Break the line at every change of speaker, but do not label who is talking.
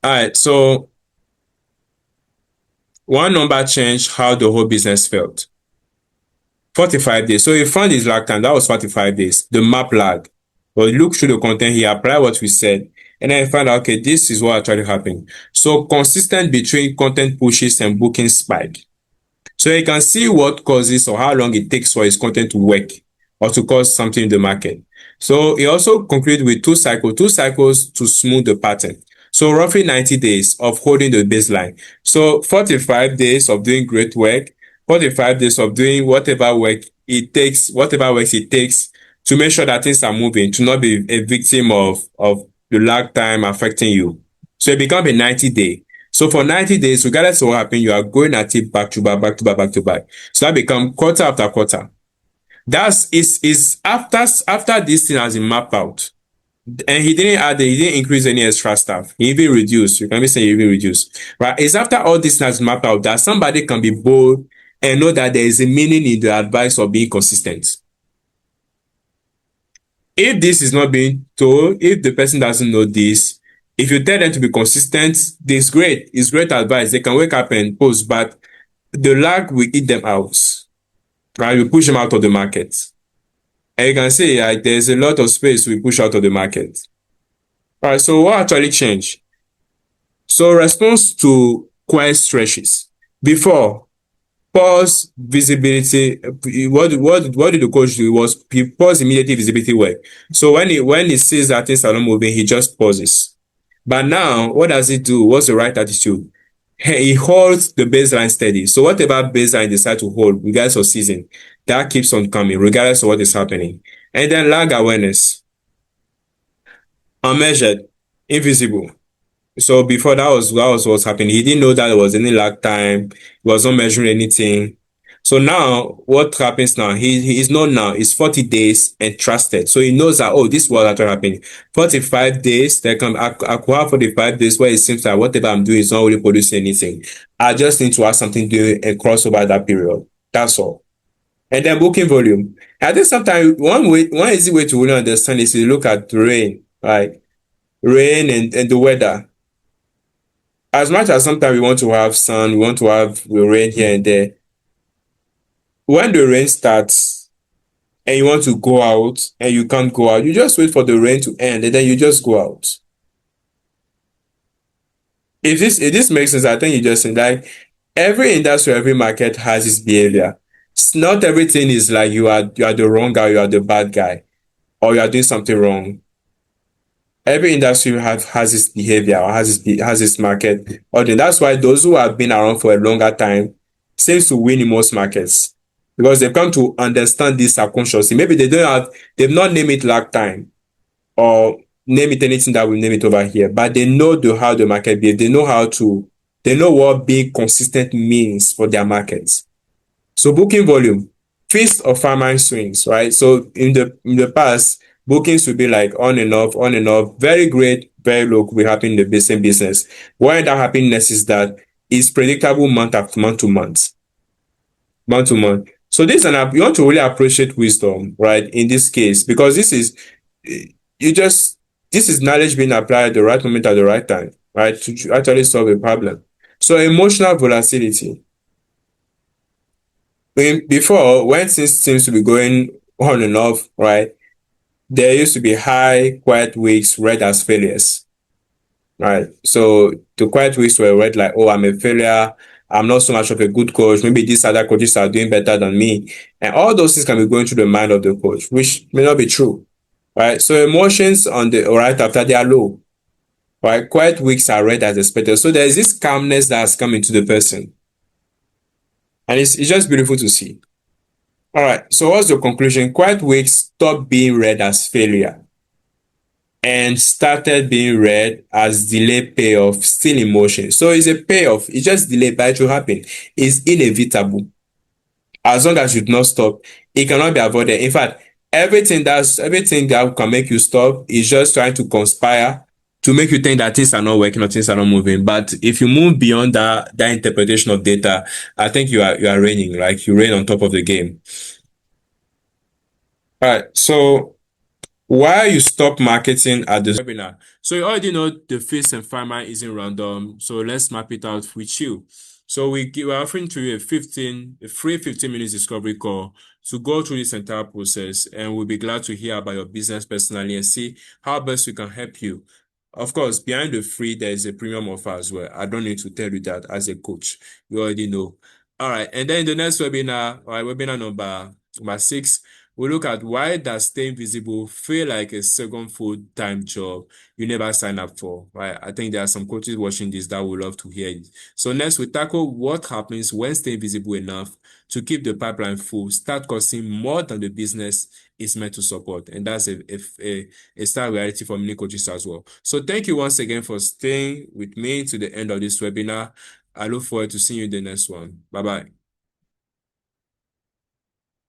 All right, so one number changed how the whole business felt. 45 days. So he found his lag time. That was 45 days. The map lag. But look through the content, he applied what we said. And then he found out, okay, this is what actually happened. So consistent between content pushes and booking spike. So you can see what causes or how long it takes for his content to work or to cause something in the market. So he also concluded with two cycles to smooth the pattern. So roughly 90 days of holding the baseline. So 45 days of doing great work, 45 days of doing whatever works it takes to make sure that things are moving, to not be a victim of the lag time affecting you. So it becomes a 90-day. So for 90 days, regardless of what happens, you are going at it back to back, back to back, back to back. So that becomes quarter after quarter. That's is after this thing has been mapped out. And he didn't increase any extra stuff. He even reduced. You can be saying he even reduced. Right? It's after all this has mapped out that somebody can be bold and know that there is a meaning in the advice of being consistent. If this is not being told, if the person doesn't know this, if you tell them to be consistent, this great. It's great advice. They can wake up and post, but the lag will eat them out. Right? We push them out of the market. And you can see like there's a lot of space we push out of the market. All right, so what actually changed? So response to quiet stretches. Before, pause visibility. What did the coach do? It was he paused immediately visibility work. So when he sees that things are not moving, he just pauses. But now, what does it do? What's the right attitude? He holds the baseline steady. So whatever baseline decide to hold, regardless of season, that keeps on coming, regardless of what is happening. And then lag awareness, unmeasured, invisible. So before that was what's happening. He didn't know that there was any lag time. He was not measuring anything. So now what happens now? He is known now. It's 40 days and trusted. So he knows that, oh, this was actually happening. 45 days, I could have 45 days where it seems that whatever I'm doing is not really producing anything. I just need to have something doing and cross over that period. That's all. And then booking volume. I think sometimes one easy way to really understand is to look at rain, right? Rain and the weather. As much as sometimes we want to have sun, we want to have rain here and there. When the rain starts and you want to go out and you can't go out, you just wait for the rain to end and then you just go out. If this makes sense, I think you just like every industry, every market has its behavior. Not everything is like you are the wrong guy, you are the bad guy, or you are doing something wrong. Every industry has its behavior or has its market. Or that's why those who have been around for a longer time seems to win in most markets because they've come to understand this subconsciously. Maybe they've not named it lag time or name it anything that we name it over here, but they know how the market behaves. They know what being consistent means for their markets. So booking volume, feast or famine swings, right? So in the past, bookings would be like on and off, very great, very low could be happening in the same business. Why that happiness is that it's predictable month after month to month, month to month. So you want to really appreciate wisdom, right? In this case, because you just this is knowledge being applied at the right moment at the right time, right? To actually solve a problem. So emotional volatility before when things seems to be going on and off, right? There used to be high quiet weeks read as failures, right? So the quiet weeks were read like, oh, I'm a failure. I'm not so much of a good coach. Maybe these other coaches are doing better than me. And all those things can be going through the mind of the coach, which may not be true, right? So emotions on the right after they are low, right? Quiet weeks are read as expected. So there is this calmness that has come into the person. And it's just beautiful to see. All right. So what's the conclusion? Quiet weeks stopped being read as failure and started being read as delayed payoff, still in motion. So it's a payoff. It's just delayed, but it will happen. It's inevitable. As long as you do not stop, it cannot be avoided. In fact, everything that can make you stop is just trying to conspire to make you think that things are not working or things are not moving. But if you move beyond that interpretation of data, I think you are reigning, like you reign on top of the game. All right. So Why you stop marketing at the webinar? So you already know the feast and famine isn't random. So let's map it out with you. So we're offering to you a free 15 minutes discovery call to go through this entire process, and we'll be glad to hear about your business personally and see how best we can help you. Of course, behind the free, there is a premium offer as well. I don't need to tell you that as a coach. You already know. All right. And then in the next webinar, all right, webinar number 6, we look at why does staying visible feel like a second full-time job you never sign up for, right? I think there are some coaches watching this that would love to hear it. So next, we tackle what happens when staying visible enough to keep the pipeline full, start costing more than the business is meant to support. And that's a style reality for many coaches as well. So thank you once again for staying with me to the end of this webinar. I look forward to seeing you in the next one. Bye-bye.